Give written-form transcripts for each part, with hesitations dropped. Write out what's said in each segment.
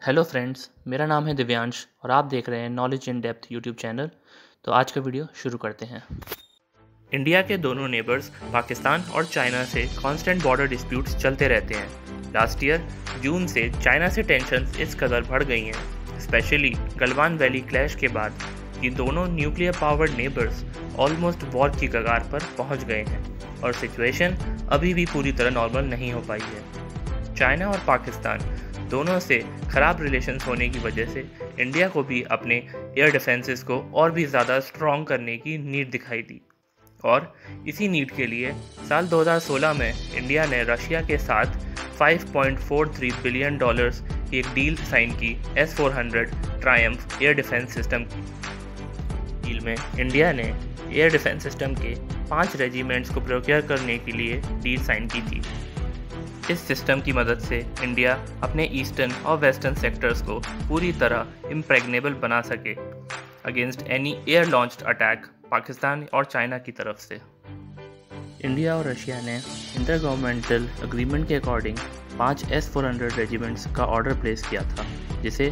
Hello friends, मेरा नाम है दिव्यांश और आप देख रहे हैं knowledge in depth YouTube channel. तो आज का वीडियो शुरू करते हैं। इंडिया के दोनों नेबर्स पाकिस्तान और चाइना से कांस्टेंट बॉर्डर डिस्प्यूट्स चलते रहते हैं। लास्ट ईयर जून से चाइना से टेंशन्स इस कदर बढ़ गई हैं, स्पेशली गलवान वैली क्लैश के बाद, कि दोनों nuclear powered neighbours almost war की कगार पर पहुंच गए हैं और सिचुएशन अभी भी पूरी तरह नॉर्मल नहीं हो पाई है। चाइना और पाकिस्तान दोनों से ख़राब रिलेशंस होने की वजह से इंडिया को भी अपने एयर डिफेंसेस को और भी ज़्यादा स्ट्रॉन्ग करने की नीड दिखाई दी और इसी नीड के लिए साल 2016 में इंडिया ने रशिया के साथ $5.43 बिलियन की एक डील साइन की S-400 Triumph air defence system की। डील में इंडिया ने एयर डिफेंस सिस्टम के 5 रेजिमेंट्स को प्रोक्योर करने के लिए डील साइन की थी। इस सिस्टम की मदद से इंडिया अपने ईस्टर्न और वेस्टर्न सेक्टर्स को पूरी तरह इम्प्रेग्नेबल बना सके against any air launched attack Pakistan और चाइना की तरफ से। इंडिया और रशिया ने इंटर गवर्नमेंटल एग्रीमेंट के अकॉर्डिंग 5 S-400 रेजिमेंट्स का ऑर्डर प्लेस किया था, जिसे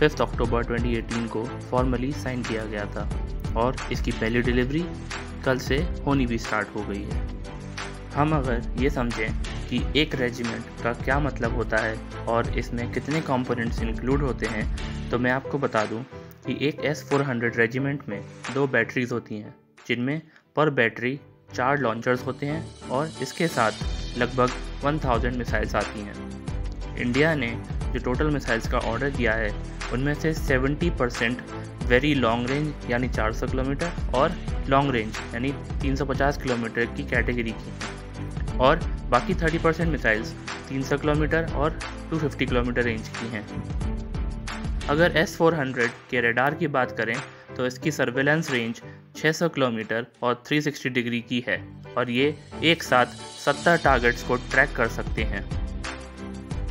5 अक्टूबर 2018 को फॉर्मली साइन किया गया था और इसकी पहली डिलीवरी कल से होनी भी स्टार्ट हो गई है। हम अगर ये समझें कि एक रेजिमेंट का क्या मतलब होता है और इसमें कितने कंपोनेंट्स इंक्लूड होते हैं, तो मैं आपको बता दूं कि एक S-400 रेजिमेंट में 2 बैटरीज होती हैं, जिनमें पर बैटरी 4 लॉन्चर्स होते हैं और इसके साथ लगभग 1000 मिसाइल्स आती हैं। इंडिया ने जो टोटल मिसाइल्स का ऑर्डर दिया है, उनमें से 70% वेरी लॉन्ग रेंज यानी 400 किलोमीटर और लॉन्ग रेंज यानी 350 किलोमीटर की कैटेगरी की हैं और बाकी 30% मिसाइल्स 300 किलोमीटर और 250 किलोमीटर रेंज की हैं। अगर S-400 के रडार की बात करें तो इसकी सर्वेलेंस रेंज 600 किलोमीटर और 360 डिग्री की है और ये एक साथ 70 टारगेट्स को ट्रैक कर सकते हैं।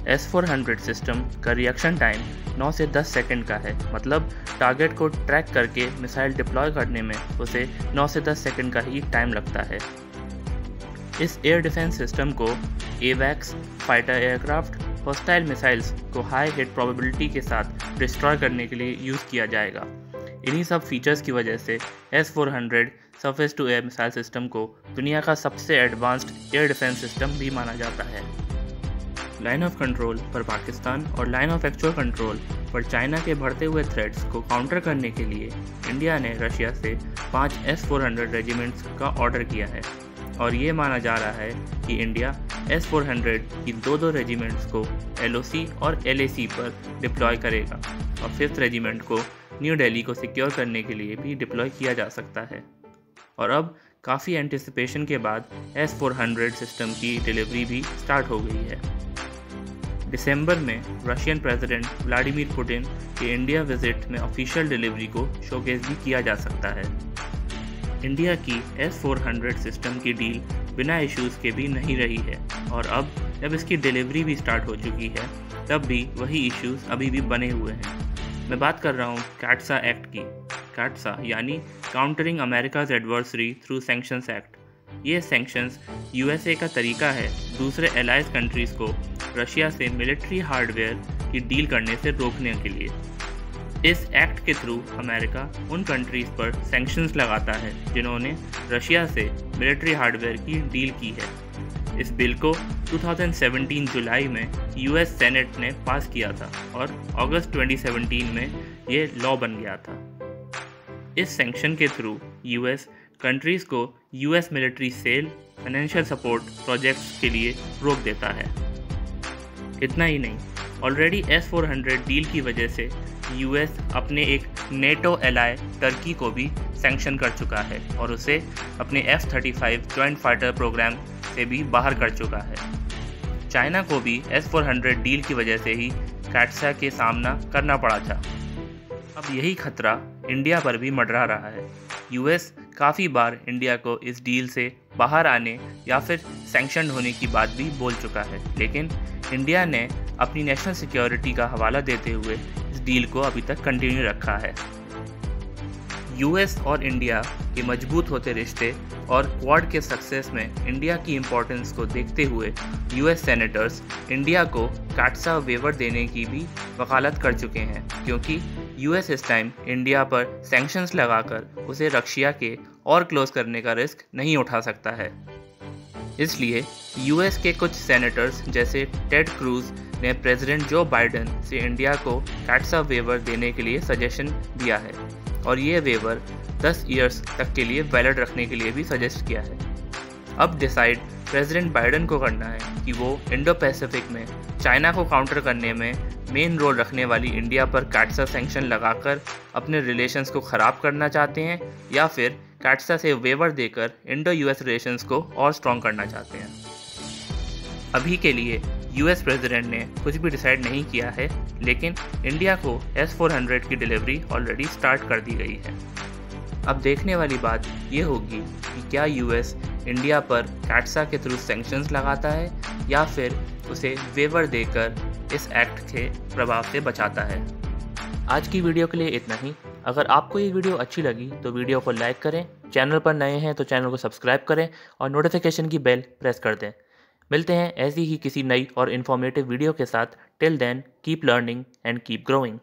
S-400 सिस्टम का रिएक्शन टाइम 9 से 10 सेकंड का है, मतलब टारगेट को ट्रैक करके मिसाइल डिप्लॉय करने में उसे 9 से 10 सेकंड का ही टाइम लगता है। इस एयर डिफेंस सिस्टम को एवैक्स फाइटर एयरक्राफ्ट हॉस्टाइल मिसाइल्स को हाई हिट प्रोबेबिलिटी के साथ डिस्ट्रॉय करने के लिए यूज़ किया जाएगा। इन्हीं सब फीचर्स की वजह से S-400 surface to air missile system को दुनिया का सबसे एडवांस्ड एयर डिफेंस सिस्टम भी माना जाता है। लाइन ऑफ कंट्रोल पर पाकिस्तान और लाइन ऑफ एक्चुअल कंट्रोल पर चाइना के बढ़ते हुए थ्रेट्स को काउंटर करने के लिए इंडिया ने रशिया से 5 S-400 रेजिमेंट्स का ऑर्डर किया है और ये माना जा रहा है कि इंडिया S-400 की 2 रेजिमेंट्स को LOC और LAC पर डिप्लॉय करेगा और 5th रेजिमेंट को न्यू दिल्ली को सिक्योर करने के लिए भी डिप्लॉय किया जा सकता है। और अब काफ़ी एंटिसिपेशन के बाद S-400 सिस्टम की डिलीवरी भी स्टार्ट हो गई है। दिसंबर में रशियन प्रेसिडेंट व्लादिमीर पुतिन के इंडिया विजिट में ऑफिशियल डिलीवरी को शोकेस भी किया जा सकता है। इंडिया की S-400 सिस्टम की डील बिना इश्यूज़ के भी नहीं रही है और अब जब इसकी डिलीवरी भी स्टार्ट हो चुकी है, तब भी वही इश्यूज़ अभी भी बने हुए हैं। मैं बात कर रहा हूँ कैट्सा एक्ट की। कैट्सा यानी countering America's adversary through sanctions act. ये सैंक्शंस USA का तरीका है दूसरे एलाइज कंट्रीज़ को रशिया से मिलिट्री हार्डवेयर की डील करने से रोकने के लिए। इस एक्ट के थ्रू अमेरिका उन कंट्रीज़ पर सैंक्शंस लगाता है जिन्होंने रशिया से मिलिट्री हार्डवेयर की डील की है। इस बिल को 2017 जुलाई में US सेनेट ने पास किया था और अगस्त 2017 में ये लॉ बन गया था। इस सैंक्शन के थ्रू US कंट्रीज़ को US military sale, financial support projects के लिए रोक देता है। इतना ही नहीं, ऑलरेडी S-400 डील की वजह से US अपने एक नेटो एलाय टर्की को भी सैंक्शन कर चुका है और उसे अपने F-35 जॉइंट फाइटर प्रोग्राम से भी बाहर कर चुका है। चाइना को भी S-400 डील की वजह से ही कैट्सा के सामना करना पड़ा था। अब यही खतरा इंडिया पर भी मंडरा रहा है। US काफ़ी बार इंडिया को इस डील से बाहर आने या फिर सैंक्शन होने की बात भी बोल चुका है, लेकिन इंडिया ने अपनी नेशनल सिक्योरिटी का हवाला देते हुए इस डील को अभी तक कंटिन्यू रखा है। यूएस और इंडिया के मजबूत होते रिश्ते और क्वाड के सक्सेस में इंडिया की इम्पोर्टेंस को देखते हुए यूएस सेनेटर्स इंडिया को काटसा वेवर देने की भी वकालत कर चुके हैं, क्योंकि यूएस इस टाइम इंडिया पर सैंक्शंस लगाकर उसे रशिया के और क्लोज करने का रिस्क नहीं उठा सकता है। इसलिए यूएस के कुछ सेनेटर्स जैसे टेड क्रूज ने प्रेसिडेंट जो बाइडेन से इंडिया को काटसा वेवर देने के लिए सजेशन दिया है और ये वेवर 10 इयर्स तक के लिए वैलिड रखने के लिए भी सजेस्ट किया है। अब डिसाइड प्रेसिडेंट बाइडेन को करना है कि वो इंडो पैसिफिक में चाइना को काउंटर करने में मेन रोल रखने वाली इंडिया पर काटसा सैंक्शन लगाकर अपने रिलेशंस को ख़राब करना चाहते हैं या फिर काटसा से वेवर देकर इंडो यूएस रिलेशंस को और स्ट्रॉन्ग करना चाहते हैं। अभी के लिए यूएस प्रेसिडेंट ने कुछ भी डिसाइड नहीं किया है, लेकिन इंडिया को S-400 की डिलीवरी ऑलरेडी स्टार्ट कर दी गई है। अब देखने वाली बात ये होगी कि क्या यूएस इंडिया पर काटसा के थ्रू सैंक्शंस लगाता है या फिर उसे वेवर देकर इस एक्ट के प्रभाव से बचाता है। आज की वीडियो के लिए इतना ही। अगर आपको ये वीडियो अच्छी लगी तो वीडियो को लाइक करें, चैनल पर नए हैं तो चैनल को सब्सक्राइब करें और नोटिफिकेशन की बेल प्रेस कर दें। मिलते हैं ऐसी ही किसी नई और इन्फॉर्मेटिव वीडियो के साथ। Till then keep learning and keep growing.